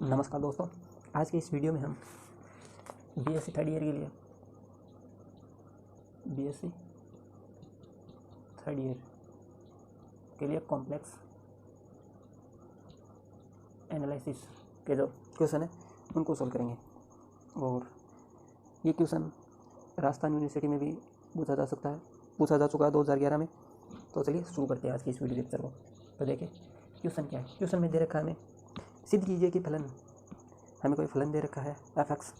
नमस्कार दोस्तों, आज के इस वीडियो में हम बीएससी थर्ड ईयर के लिए कॉम्प्लेक्स एनालिसिस के जो क्वेश्चन है उनको सॉल्व करेंगे। और ये क्वेश्चन राजस्थान यूनिवर्सिटी में भी पूछा जा चुका है 2011 में। तो चलिए शुरू करते हैं आज की इस वीडियो लेक्चर को। तो देखिए क्वेश्चन क्या है। क्वेश्चन में दे रखा है हमें, सिद्ध कीजिए कि फलन, हमें कोई फलन दे रखा है एफ एक्स,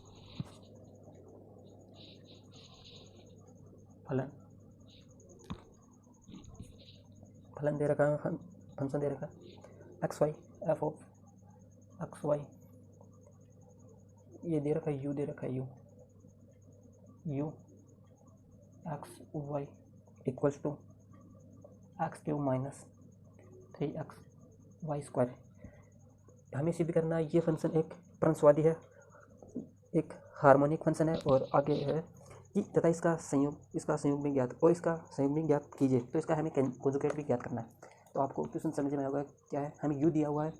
फलन दे रखा है, फंक्शन दे रखा है X Y, F of X Y, ये दे रखा है यू, दे रखा है U X Y equals to X cube minus 3x Y square. हमें सिद्ध करना है ये फंक्शन एक प्रंसवादी है, एक हार्मोनिक फंक्शन है, और आगे है कि तथा इसका संयोग भी ज्ञात, और इसका संयोग भी ज्ञात कीजिए। तो इसका हमें कॉन्जुगेट भी ज्ञात करना है। तो आपको क्वेश्चन समझ में आएगा क्या है। हमें यू दिया हुआ है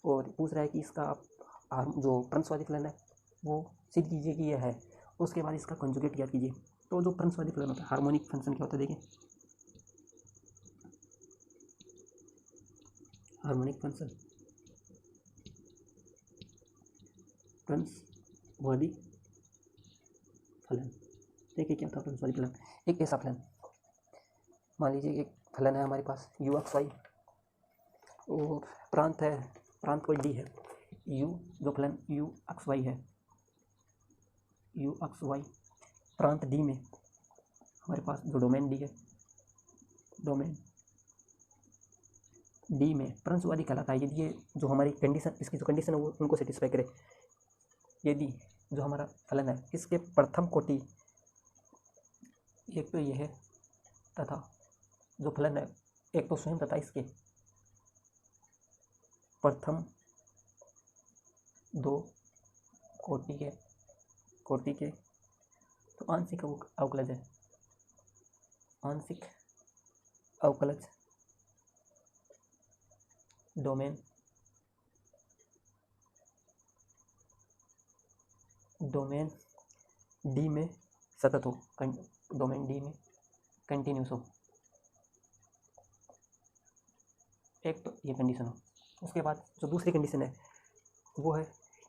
और पूछ रहा है कि इसका आप जो प्रंसवादी फलन है वो सिद्ध कीजिए कि यह है, उसके बाद इसका कॉन्जुगेट ज्ञात कीजिए। तो जो प्रंसवादी फलन होता है, हार्मोनिक फंक्शन क्या होता है, देखिए हार्मोनिक फंक्शन, प्रंसवादी फलन। देखिए क्या होता है प्रंसवादी फलन। एक ऐसा फलन, मान लीजिए एक फलन है हमारे पास यू एक्स वाई, और प्रांत कोई डी है। यू जो फलन यू एक्स वाई है, यू एक्स वाई प्रांत डी में हमारे पास जो डोमेन डी है, डोमेन डी में प्रंसवादी कहलाता है यदि ये जो हमारी कंडीशन, इसकी जो कंडीशन है वो उनको सेटिस्फाई करे। यदि जो हमारा फलन है इसके प्रथम कोटि, एक तो ये है, तथा जो फलन है एक तो स्वयं तथा इसके प्रथम दो कोटि के तो आंशिक अवकलज है, आंशिक अवकलज डोमेन डी में सतत हो, डोमेन डी में कंटिन्यूस हो। एक तो ये कंडीशन हो। उसके बाद जो दूसरी कंडीशन है वो है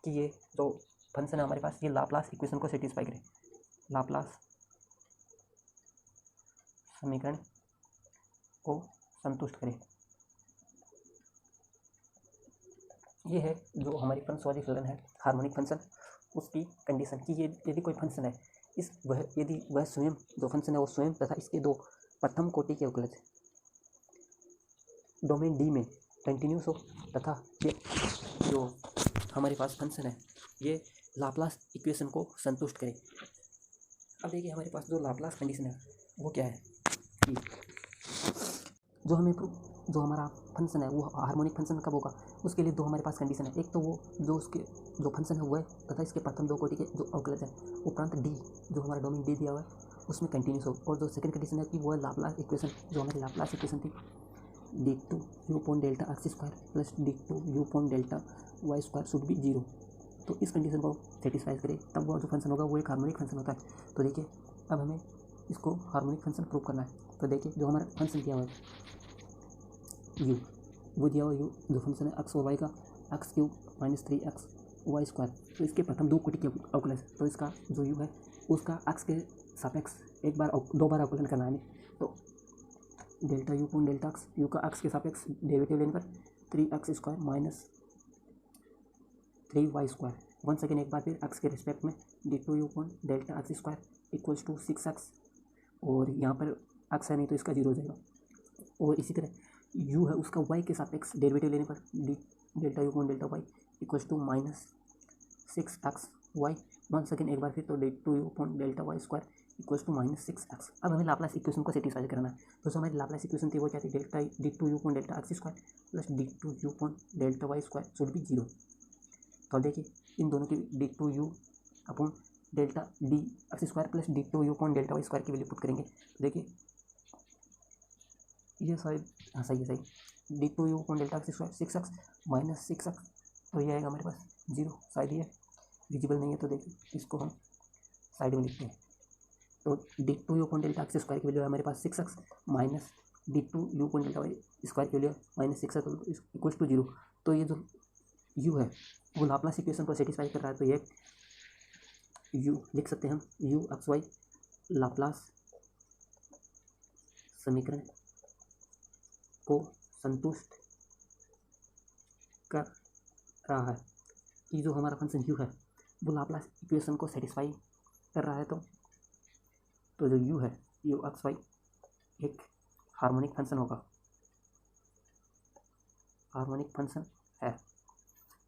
कि ये जो फंक्शन है हमारे पास, ये लाप्लास इक्वेशन को सेटिस्फाई करे, लाप्लास समीकरण को संतुष्ट करे। ये है जो हमारी प्रंसवादी फलन है, हार्मोनिक फंक्शन, उसकी कंडीशन कि ये यदि कोई फंक्शन है यदि वह स्वयं जो फंक्शन है वो स्वयं तथा इसके दो प्रथम कोटि के अवकलज डोमेन डी में कंटिन्यूस हो, तथा ये जो हमारे पास फंक्शन है ये लाप्लास इक्वेशन को संतुष्ट करे। अब देखिए हमारे पास जो लाप्लास कंडीशन है वो क्या है कि जो हमारा फंक्शन है वो हार्मोनिक फंक्शन कब होगा, उसके लिए दो हमारे पास कंडीशन है। एक तो वो जो फंक्शन है वो है तथा इसके प्रथम दो कोटि के जो अवकलज है वो प्रांत डी, जो हमारा डोमेन डी दिया हुआ है उसमें कंटिन्यूस हो। और जो सेकंड कंडीशन है कि वो है लाप्लास इक्वेशन, जो हमारी लाप्लास इक्वेशन थी d2 u upon delta X square plus d2 u upon delta Y square should be 0। तो इस कंडीशन को सेटिस्फाई करे तब वो जो फंक्शन होगा वो एक हार्मोनिक फंक्शन होता है। तो देखिए अब हमें इसको हार्मोनिक फंक्शन प्रूव करना है। तो देखिए जो हमारा फंक्शन दिया हुआ है यू, वो दिया हुआ यू जो फंक्शन है एक्स और वाई का, X cube minus 3x Y square, तो इसके प्रथम दो कोटि के अवकलज, तो इसका जो यू है उसका एक्स के सापेक्ष दो बार अवकलन करना है। तो delta U upon delta X, U का एक्स के सापेक्ष डेरिवेटिव लेने पर 3x square minus 3y square, one second एक बार फिर एक्स के रिस्पेक्ट में d2 U upon delta X square equals to 6x, और यहाँ पर एक्स है नहीं तो इसका 0 हो जाएगा। और इसी तरह u है उसका y के सापेक्ष डेरिवेटिव लेने पर delta U upon delta Y equals to minus 6x Y, one second एक बार फिर तो d2 U upon delta Y square equals to minus 6x। अब हमें लाप्लास इक्वेशन को सेटिस्फाई करना है। तो जो हमारी लाप्लास इक्वेशन थी वो क्या थी, delta d2 U upon delta X square plus d2 U upon delta Y square should be 0। तो देखिए इन दोनों की d2 U upon delta D X square plus d2 U upon delta Y square की वैल्यू पुट करेंगे। देखिए ये शायद हाँ सही है, सही, d2 U upon delta X square 6x minus 6x, तो ये आएगा हमारे पास 0। शायद ये विजिबल नहीं है तो देखिए इसको हम साइड में लिखते हैं। तो d2 u upon delta X square की वैल्यू है हमारे पास 6x minus d2 u upon delta Y square की वैल्यू है माइनस 6x इक्वल्स टू 0। तो ये जो u है वो लाप्लास इक्वेशन को सेटिस्फाई कर रहा है। तो ये u लिख सकते हैं हम u एक्स वाई लाप्लास समीकरण को संतुष्ट कर रहा है कि जो हमारा फंक्शन u है वो लाप्लास इक्वेशन को सेटिस्फाई कर रहा है। तो जो u है u एक्स वाई एक हार्मोनिक फंक्शन होगा, हार्मोनिक फंक्शन है।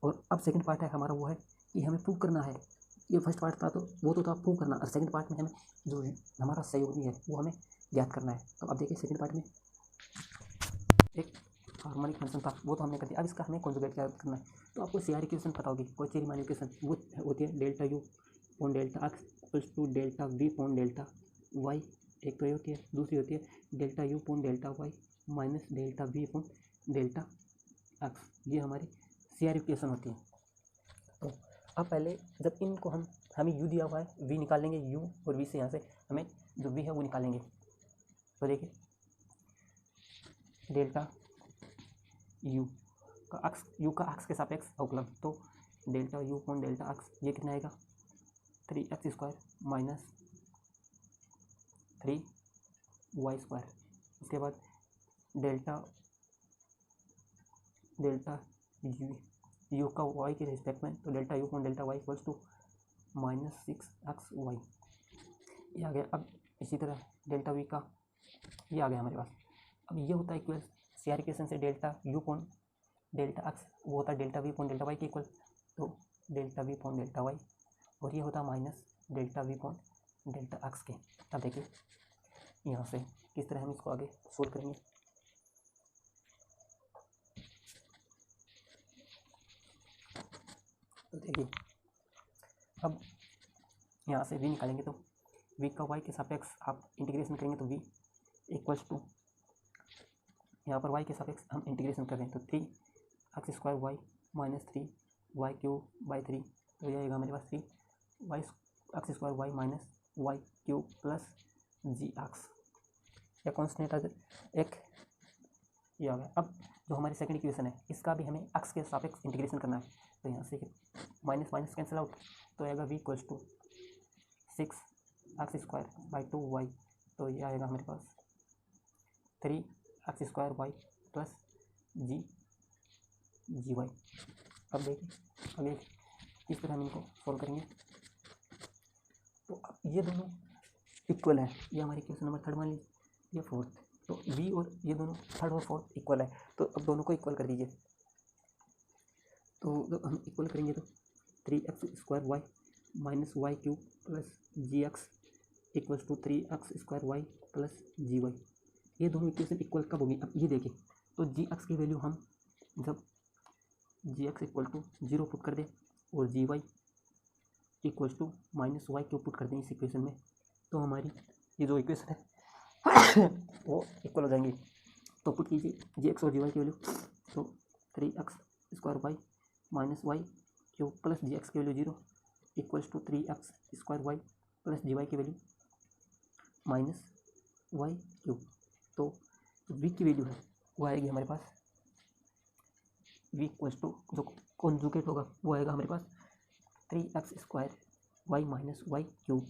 और अब सेकंड पार्ट है हमारा वो है कि हमें प्रूव करना है। ये फर्स्ट पार्ट था तो वो तो था प्रूव करना, और सेकंड पार्ट में हमें जो हमारा सहयोगी है वो हमें ज्ञात करना है। तो अब देखिए सेकंड पार्ट में एक हार्मोनिक फंक्शन था वो तो हमने कर दिया। अब इसका हमें कॉन्जुगेट क्या करना है। तो आपको CR इक्वेशन पता होगी, कोची-रीमान इक्वेशन, वो होती है delta U upon delta X equals to delta V upon delta Y. एक तो ये होती है, दूसरी होती है delta U upon delta Y minus delta V upon delta X. ये हमारी CR इक्वेशन होती है। तो अब पहले जब इनको हमें u दिया हुआ है, v निकालेंगे, u और v से यहाँ से हमें जो v है वो निकालेंगे। तो देखिए डेल्टा u का एक्स के सापेक्ष अवकलन, तो delta u upon delta X ये कितना आएगा 3x square minus 3y square. उसके बाद डेल्टा u का y के रिस्पेक्ट में, तो delta u upon delta y equals to minus 6xy ये आ गया। अब इसी तरह डेल्टा v का ये आ गया हमारे पास। अब ये होता है इक्वल CR इक्वेशन से delta u upon delta x वो होता है delta v upon delta y के इक्वल, तो delta v upon delta y, और ये होता है minus delta v upon delta x के। अब देखिए यहाँ से किस तरह हम इसको आगे सोल्व करेंगे। तो देखिए अब यहाँ से v निकालेंगे, तो v का y के सापेक्ष आप इंटीग्रेशन करेंगे तो v इक्वल्स टू, यहाँ पर y के सापेक्ष हम इंटीग्रेशन कर रहे हैं, तो 3x square y minus 3y cube by 3। तो ये आएगा हमारे पास 3x square y minus y cube plus gx। या कॉन्स्टेंट एक ये आ गया। अब जो हमारी सेकंड इक्वेशन है इसका भी हमें x के सापेक्ष इंटीग्रेशन करना है। तो यहाँ से माइनस माइनस कैंसिल आउट, तो आएगा v equals to 6x square by 2y। तो ये आएगा हमारे पास 3x square y plus gy। अब देखिए आगे किस तरह हम इनको सॉल्व करेंगे। तो अब ये दोनों इक्वल है, ये हमारी क्वेश्चन नंबर 3 मान लीजिए, ये 4th। तो v और ये दोनों 3rd और 4th इक्वल है, तो अब दोनों को इक्वल कर दीजिए। तो जब हम इक्वल करेंगे तो 3x square y minus Y cube plus gx equals to 3x square y plus gy। ये दोनों इक्वेशन इक्वल कब होगी। अब ये देखिए, तो gx की वैल्यू हम जब gx इक्वल टू 0 पुट कर दें और gy equals to minus Y cube put कर दें इस इक्वेशन में, तो हमारी ये जो इक्वेशन है वो इक्वल हो जाएंगी। तो पुट कीजिए gx और gy की वैल्यू, तो 3x square y minus Y cube plus gx की value 0 equals to 3x square y plus gy की वैल्यू माइनस वाई क्यूब। तो v की वैल्यू है वो आएगी हमारे पास v इक्वल्स टू जो कॉन्जुगेट होगा वो आएगा हमारे पास 3x square y minus Y cube.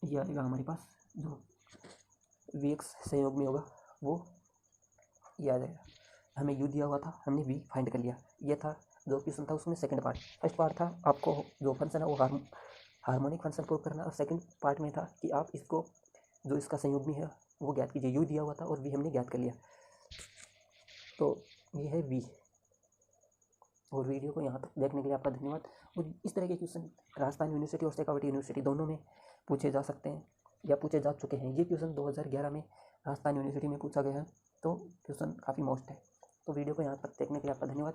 ये आएगा हमारे पास जो vx संयोग में होगा वो ये आ जाएगा। हमें u दिया हुआ था, हमने v फाइंड कर लिया। ये था जो क्वेश्चन था उसमें सेकंड पार्ट। फर्स्ट पार्ट था आपको जो फंक्शन है वो हार्मोनिक फंक्शन प्रूव करना, और सेकंड पार्ट में था कि आप इसको जो इसका संयुग्मी है वो ज्ञात कीजिए। u दिया हुआ था और v हमने ज्ञात कर लिया। तो ये है v। और वीडियो को यहाँ तक देखने के लिए आपका धन्यवाद। और इस तरह के क्वेश्चन राजस्थान यूनिवर्सिटी और शेखावटी यूनिवर्सिटी दोनों में पूछे जा सकते हैं या पूछे जा चुके हैं। ये क्वेश्चन 2011 में राजस्थान यूनिवर्सिटी में पूछा गया है, तो क्वेश्चन काफ़ी मोस्ट है। तो वीडियो को यहाँ तक देखने के लिए आपका धन्यवाद।